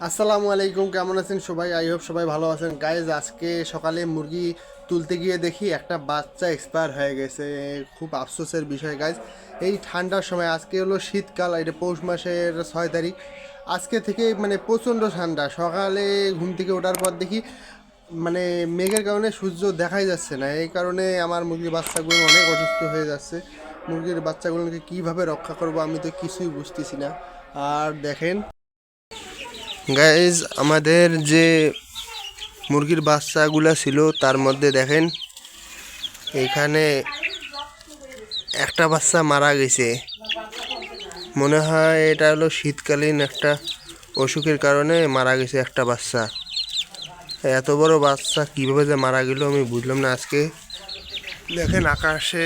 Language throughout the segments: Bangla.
আসসালামু আলাইকুম, কেমন আছেন সবাই? আই হোপ সবাই ভালো আছেন। গাইজ, আজকে সকালে মুরগি তুলতে গিয়ে দেখি একটা বাচ্চা এক্সপায়ার হয়ে গেছে। খুব আফসোসের বিষয় গাইজ। এই ঠান্ডার সময়, আজকে হলো শীতকাল, এটা পৌষ মাসের 6 তারিখ। আজকে থেকে মানে প্রচণ্ড ঠান্ডা। সকালে ঘুম থেকে ওঠার পর দেখি মানে মেঘের কারণে সূর্য দেখাই যাচ্ছে না। এই কারণে আমার মুরগির বাচ্চাগুলো অনেক অসুস্থ হয়ে যাচ্ছে। মুরগির বাচ্চাগুলোকে কীভাবে রক্ষা করব আমি তো কিছুই বুঝতেছি না। আর দেখেন গাইজ, আমাদের যে মুরগির বাচ্চাগুলো ছিল তার মধ্যে দেখেন এখানে একটা বাচ্চা মারা গেছে। মনে হয় এটা হলো শীতকালীন একটা অসুখের কারণে মারা গেছে একটা বাচ্চা। এত বড় বাচ্চা কিভাবে যে মারা গেল আমি বুঝলাম না। আজকে দেখেন আকাশে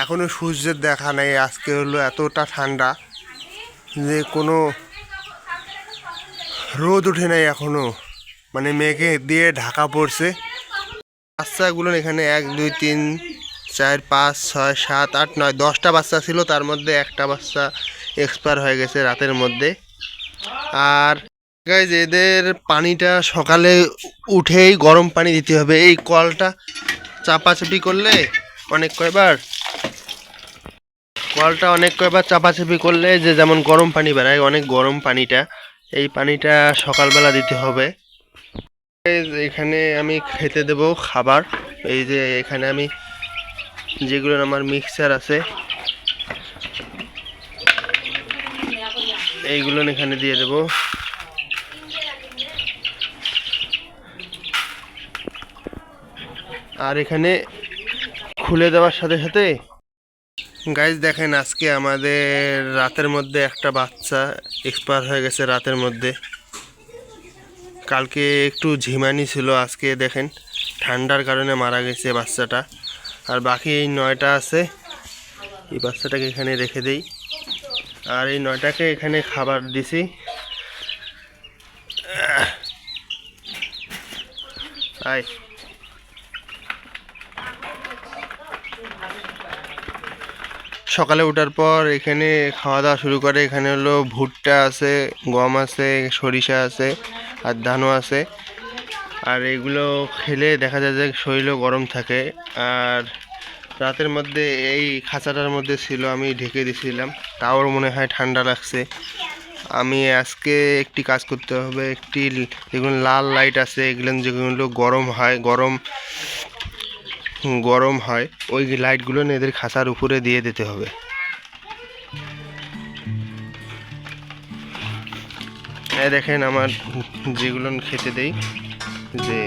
এখনো সূর্যের দেখা নেই। আজকে হলো এতটা ঠান্ডা যে কোনো রোদ ওঠে নাই এখনো, মানে মেঘে দিয়ে ঢাকা পড়ছে। বাচ্চাগুলো এখানে 1 2 3 4 5 6 7 8 9 10টা বাচ্চা ছিল, তার মধ্যে একটা বাচ্চা এক্সপায়ার হয়ে গেছে রাতের মধ্যে। আর গাইজ, এদের পানিটা সকালে উঠেই গরম পানি দিতে হবে। এই কলটা চাপাচাপি করলে অনেক কয়বার চাপাচাপি করলে যে যেমন গরম পানি বেরায়, অনেক গরম পানিটা, এই পানিটা সকালবেলা দিতে হবে। এখানে আমি খেতে দেব খাবার। এই যে এখানে আমি যেগুলো আমার মিক্সচার আছে এইগুলো এখানে দিয়ে দেব। আর এখানে খুলে দেওয়ার সাথে সাথে গাইজ দেখেন, আজকে আমাদের রাতের মধ্যে একটা বাচ্চা এক্সপায়ার হয়ে গেছে রাতের মধ্যে। কালকে একটু ঝিমানি ছিল, আজকে দেখেন ঠান্ডার কারণে মারা গেছে বাচ্চাটা। আর বাকি এই 9টা আছে, এই বাচ্চাটাকে এখানে রেখে দেই। আর এই 9টাকে এখানে খাবার দিছি। আয়, সকালে ওঠার পর এখানে খাওয়া দাওয়া শুরু করে। এখানে হলো ভুট্টা আছে, গম আছে, সরিষা আছে, আর ধানও আছে। আর এগুলো খেলে দেখা যায় যে শরীরও গরম থাকে। আর রাতের মধ্যে এই খাঁচাটার মধ্যে ছিল, আমি ঢেকে দিয়েছিলাম, তাও মনে হয় ঠান্ডা লাগছে। আমি আজকে একটি কাজ করতে হবে। যেগুলো লাল লাইট আছে, যেগুলো গরম হয় ওই লাইটগুলো এদের খাঁচার উপরে দিয়ে দিতে হবে। দেখেন আমার যেগুলো খেতে দেই, যে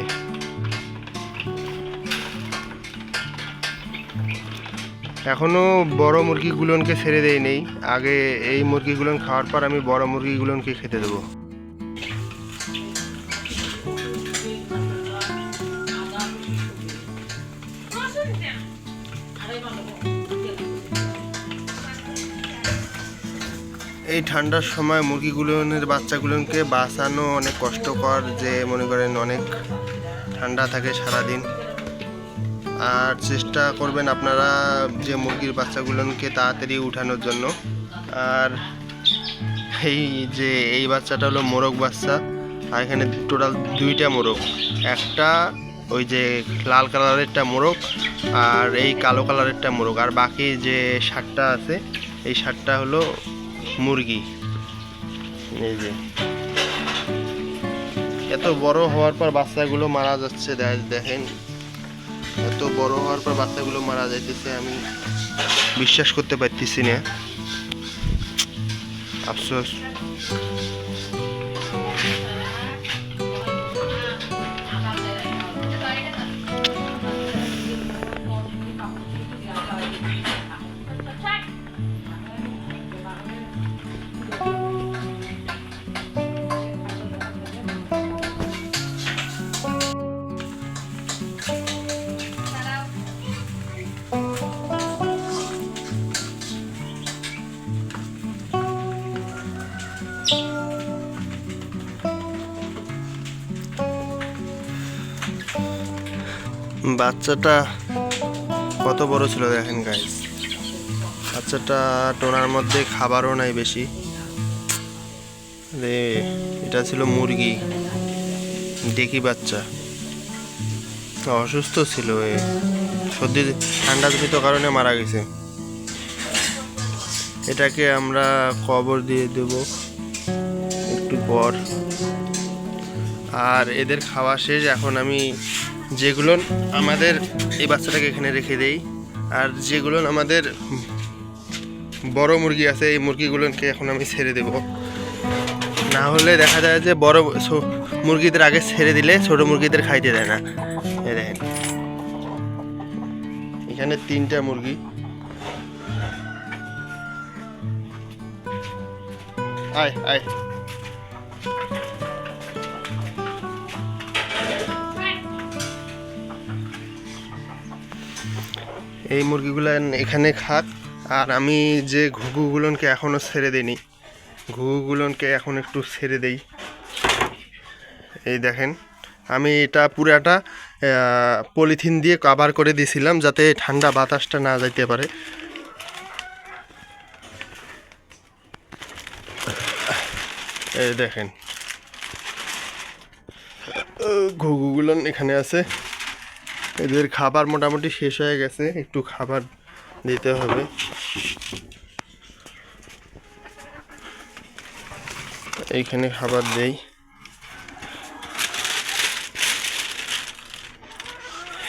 এখনো বড় মুরগিগুলোকে ছেড়ে দেই নেই। আগে এই মুরগিগুলো খাওয়ার পর আমি বড় মুরগিগুলোকে খেতে দেবো। এই ঠান্ডার সময় মুরগিগুলোর বাচ্চাগুলোকে বাঁচানো অনেক কষ্টকর, যে মনে করেন অনেক ঠান্ডা থাকে সারাদিন। আর চেষ্টা করবেন আপনারা যে মুরগির বাচ্চাগুলোকে তাড়াতাড়ি উঠানোর জন্য। আর এই বাচ্চাটা হলো মোরগ বাচ্চা। আর এখানে টোটাল 2টা মোরগ, একটা ওই যে লাল কালারেরটা মোরগ, আর এই কালো কালারেরটা মোরগ। আর বাকি যে 7টা আছে, এই 7টা হলো মুরগি। এই যে এত বড় হওয়ার পর বাচ্চাগুলো মারা যাচ্ছে। দেখেন, এত বড় হওয়ার পর বাচ্চাগুলো মারা যাইতেছে, আমি বিশ্বাস করতে পারতেছি না। আফসোস। বাচ্চাটা কত বড় ছিল দেখেন গাইস। বাচ্চাটা টোনার মধ্যে খাবারও নাই বেশি। রে, এটা ছিল মুরগি, ডেকি বাচ্চা, অসুস্থ ছিল, সর্দি ঠান্ডাজনিত কারণে মারা গেছে। এটাকে আমরা কবর দিয়ে দেব একটু পর। আর এদের খাওয়া শেষ। এখন আমি যেগুলো আমাদের এই বাচ্চাটাকে এখানে রেখে দেই, আর যেগুলো আমাদের বড় মুরগি আছে এই মুরগিগুলোকে এখন আমি ছেড়ে দেব। না হলে দেখা যায় যে বড় মুরগিদের আগে ছেড়ে দিলে ছোট মুরগিদের খাইতে দেয় না। এই দেখেন এখানে 3টা মুরগি। আয় আয়, এই মুরগিগুলো এখানে খাক। আর আমি যে ঘুঘুগুলোকে এখনও ছেড়ে দিইনি, ঘুঘুগুলোকে এখন একটু ছেড়ে দেই। এই দেখেন আমি এটা পুরাটা পলিথিন দিয়ে কভার করে দিয়েছিলাম যাতে ঠান্ডা বাতাসটা না যাইতে পারে। এই দেখেন ঘুঘুগুলো এখানে আছে। এদের খাবার মোটামুটি শেষ হয়ে গেছে, একটু খাবার দিতে হবে। এইখানে খাবার দেই।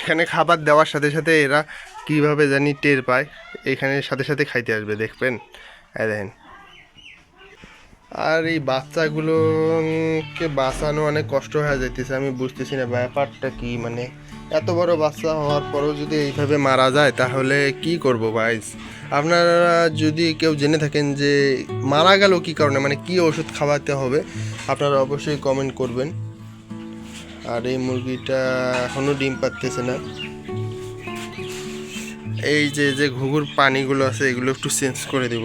এখানে খাবার দেওয়ার সাথে সাথে এরা কিভাবে জানি টের পায়, এখানে সাথে সাথে খাইতে আসবে, দেখবেন। দেখেন, আর এই বাচ্চাগুলোকে বাঁচানো অনেক কষ্ট হয়ে যাইতেছে। আমি বুঝতেছি না ব্যাপারটা কি, মানে এত বড় বাচ্চা হওয়ার পরেও যদি এইভাবে মারা যায় তাহলে কি করব গাইস। আপনারা যদি কেউ জেনে থাকেন যে মারা গেল কি কারণে, মানে কি ওষুধ খাওয়াতে হবে, আপনারা অবশ্যই কমেন্ট করবেন। আর এই মুরগিটা এখনও ডিম পাড়তেছে না। এই যে যে ঘুঘুর পানিগুলো আছে এগুলো একটু চেঞ্জ করে দিব।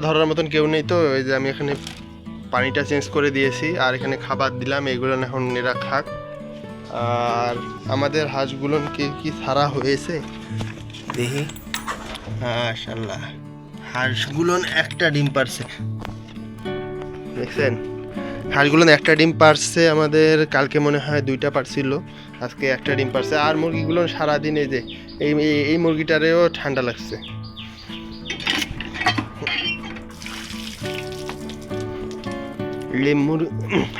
ধরার মতন কেউ নেই তো এই যে আমি এখানে পানিটা চেঞ্জ করে দিয়েছি আর এখানে খাবার দিলাম। এগুলো এখন এরা খাক। আর আমাদের হাঁসগুলো কি ছাড়া হয়েছে দেখি। মাশাআল্লাহ, হাঁসগুলো একটা ডিম পারছে, দেখছেন? হাঁসগুলো একটা ডিম পারছে আমাদের। কালকে মনে হয় 2টা পারছিল, আজকে একটা ডিম পারছে। আর মুরগিগুলো সারাদিন এই যে এই মুরগিটারেও ঠান্ডা লাগছে।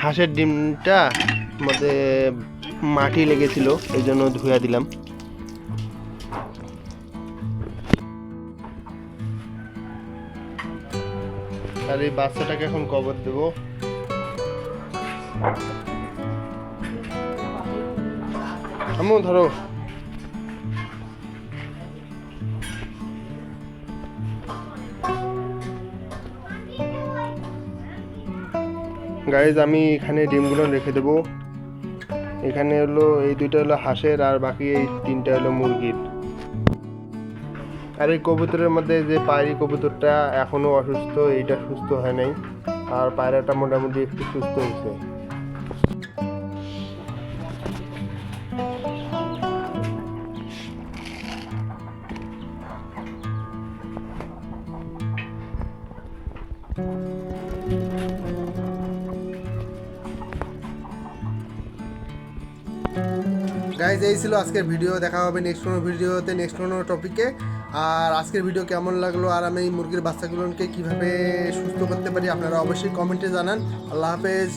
হাঁসের ডিমটা মধ্যে মাটি লেগেছিল, এই জন্য ধুয়া দিলাম। আর এই বাচ্চাটাকে এখন কবর দেব। আম্মু ধরো। গাইজ আমি এখানে ডিমগুলো রেখে দেবো। এখানে হলো এই 2টা হলো হাঁসের আর বাকি এই 3টা হলো মুরগির। আর এই কবুতরের মধ্যে যে পায়রি কবুতরটা এখনো অসুস্থ, এইটা সুস্থ হয় নাই। আর পায়রাটা মোটামুটি একটু সুস্থ হয়েছে। গাইজ এই ছিল আজকের ভিডিও। দেখা হবে নেক্সট কোনো ভিডিওতে, নেক্সট কোনো টপিকে। আর আজকের ভিডিও কেমন লাগলো আর আমি এই মুরগির বাচ্চাগুলোকে কিভাবে সুস্থ করতে পারি আপনারা অবশ্যই কমেন্টে জানান। আল্লাহ হাফেজ।